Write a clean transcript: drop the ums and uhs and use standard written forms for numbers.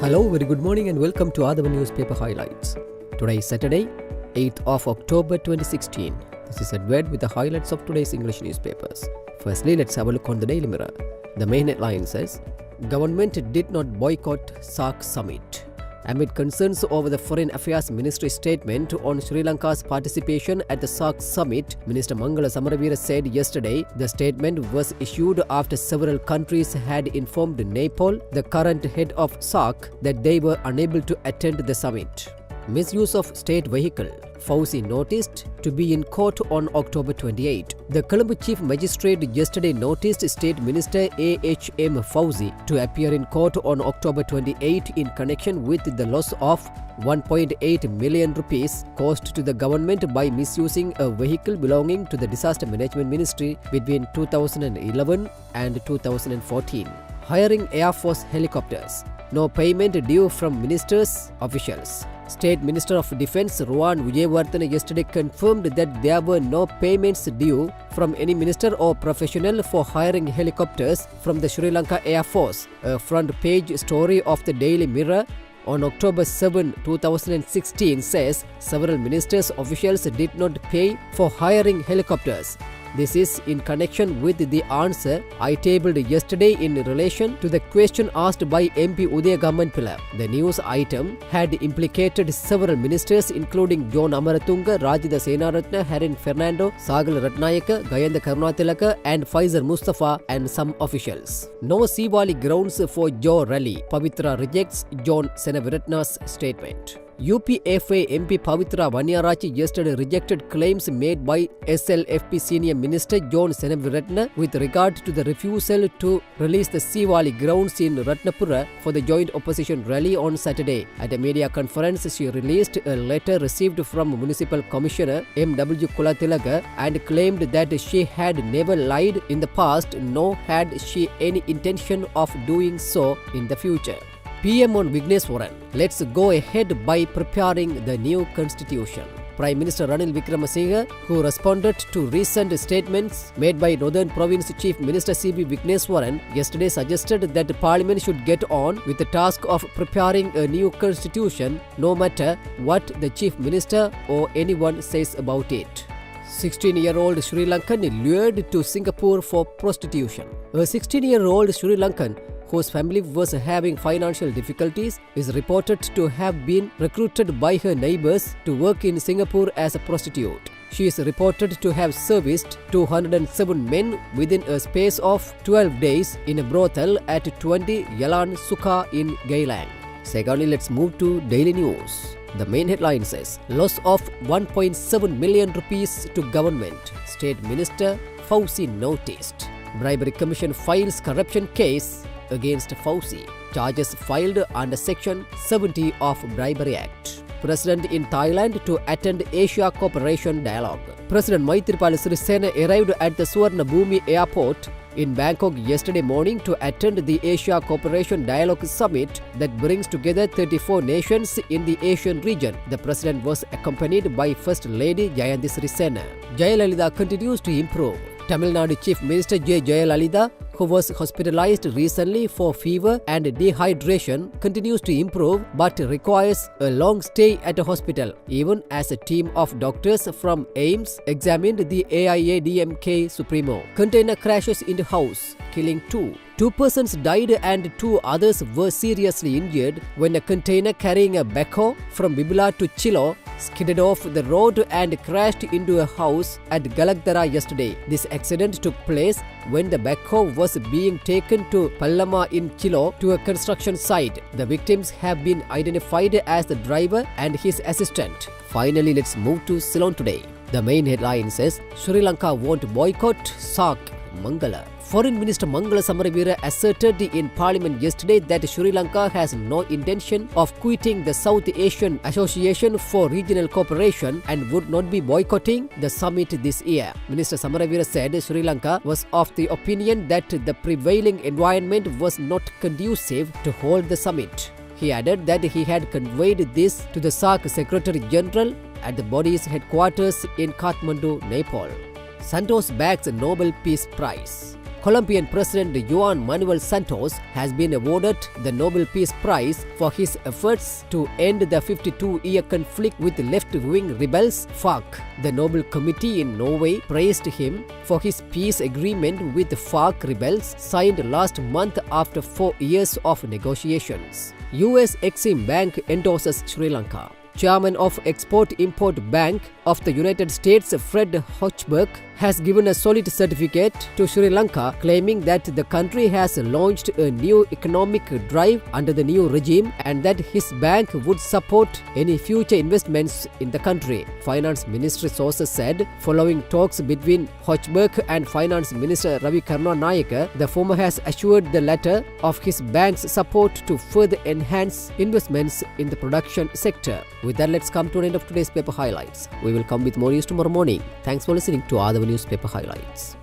Hello, very good morning and welcome to Athavan newspaper highlights. Today is Saturday, 8th of October 2016. This is Edward with the highlights of today's English newspapers. Firstly, let's have a look on the Daily Mirror. The main headline says, Government did not boycott SAARC summit. Amid concerns over the Foreign Affairs Ministry statement on Sri Lanka's participation at the SAARC summit, Minister Mangala Samaraweera said yesterday the statement was issued after several countries had informed Nepal, the current head of SAARC, that they were unable to attend the summit. Misuse of state vehicle. Fauzi noticed to be in court on October 28. The Colombo Chief Magistrate yesterday noticed State Minister AHM Fauzi to appear in court on October 28 in connection with the loss of 1.8 million rupees caused to the government by misusing a vehicle belonging to the Disaster Management Ministry between 2011 and 2014. Hiring Air Force helicopters. No payment due from ministers, officials. State Minister of Defence Ruwan Wijewardena yesterday confirmed that there were no payments due from any minister or professional for hiring helicopters from the Sri Lanka Air Force. A front page story of the Daily Mirror on October 7, 2016 says several ministers' officials did not pay for hiring helicopters. This is in connection with the answer I tabled yesterday in relation to the question asked by MP Udaya Gammanpilla. The news item had implicated several ministers including John Amaratunga, Rajida Senaratne, Harin Fernando, Sagal Ratnayaka, Gayanda Karunatilaka and Faisal Mustafa and some officials. No Siwali grounds for Joe rally. Pavitra rejects John Senaviratna's statement. UPFA MP Pavitra Vanyarachi yesterday rejected claims made by SLFP Senior Minister John Senaviratna with regard to the refusal to release the Siwali grounds in Ratnapura for the joint opposition rally on Saturday. At a media conference, she released a letter received from Municipal Commissioner M.W. Kulathilaka and claimed that she had never lied in the past, nor had she any intention of doing so in the future. PM on Witness Warrant. Let's go ahead by preparing the new constitution. Prime Minister Ranil Wickremesinghe, who responded to recent statements made by Northern Province Chief Minister C.B. Witness Warrant, yesterday suggested that the Parliament should get on with the task of preparing a new constitution, no matter what the Chief Minister or anyone says about it. 16-year-old Sri Lankan lured to Singapore for prostitution. A 16-year-old Sri Lankan whose family was having financial difficulties is reported to have been recruited by her neighbors to work in Singapore as a prostitute. She is reported to have serviced 207 men within a space of 12 days in a brothel at 20 Yalan Sukha in Geylang. Secondly, let's move to daily news. The main headline says, loss of 1.7 million rupees to government. State Minister Fauzi noticed. Bribery Commission files corruption case against Fauzi. Charges filed under Section 70 of Bribery Act. President in Thailand to attend Asia Cooperation Dialogue. President Maithripala Sirisena arrived at the Suvarna Bhumi Airport in Bangkok yesterday morning to attend the Asia Cooperation Dialogue Summit that brings together 34 nations in the Asian region. The president was accompanied by First Lady Jayanthi Sirisena. Jayalalithaa continues to improve. Tamil Nadu Chief Minister Jayalalithaa, who was hospitalized recently for fever and dehydration, continues to improve but requires a long stay at a hospital, even as a team of doctors from AIIMS examined the AIADMK Supremo. Container crashes into house, killing 2. 2 persons died and 2 others were seriously injured when a container carrying a backhoe from Bibila to Chilo skidded off the road and crashed into a house at Galagdara yesterday. This accident took place when the backhoe was being taken to Pallama in Chilo to a construction site. The victims have been identified as the driver and his assistant. Finally, let's move to Ceylon today. The main headline says, Sri Lanka won't boycott SAARC. Mangala. Foreign Minister Mangala Samaraweera asserted in Parliament yesterday that Sri Lanka has no intention of quitting the South Asian Association for Regional Cooperation and would not be boycotting the summit this year. Minister Samaraweera said Sri Lanka was of the opinion that the prevailing environment was not conducive to hold the summit. He added that he had conveyed this to the SAARC Secretary General at the body's headquarters in Kathmandu, Nepal. Santos bags Nobel Peace Prize. Colombian President Juan Manuel Santos has been awarded the Nobel Peace Prize for his efforts to end the 52-year conflict with left-wing rebels FARC. The Nobel Committee in Norway praised him for his peace agreement with the FARC rebels signed last month after 4 years of negotiations. US Exim Bank endorses Sri Lanka. Chairman of Export-Import Bank of the United States, Fred Hochberg, has given a solid certificate to Sri Lanka, claiming that the country has launched a new economic drive under the new regime and that his bank would support any future investments in the country. Finance Ministry sources said, following talks between Hochberg and Finance Minister Ravi Karunanayake, the former has assured the latter of his bank's support to further enhance investments in the production sector. With that, let's come to an end of today's paper highlights. We will come with more news tomorrow morning. Thanks for listening to Athavan Newspaper Highlights.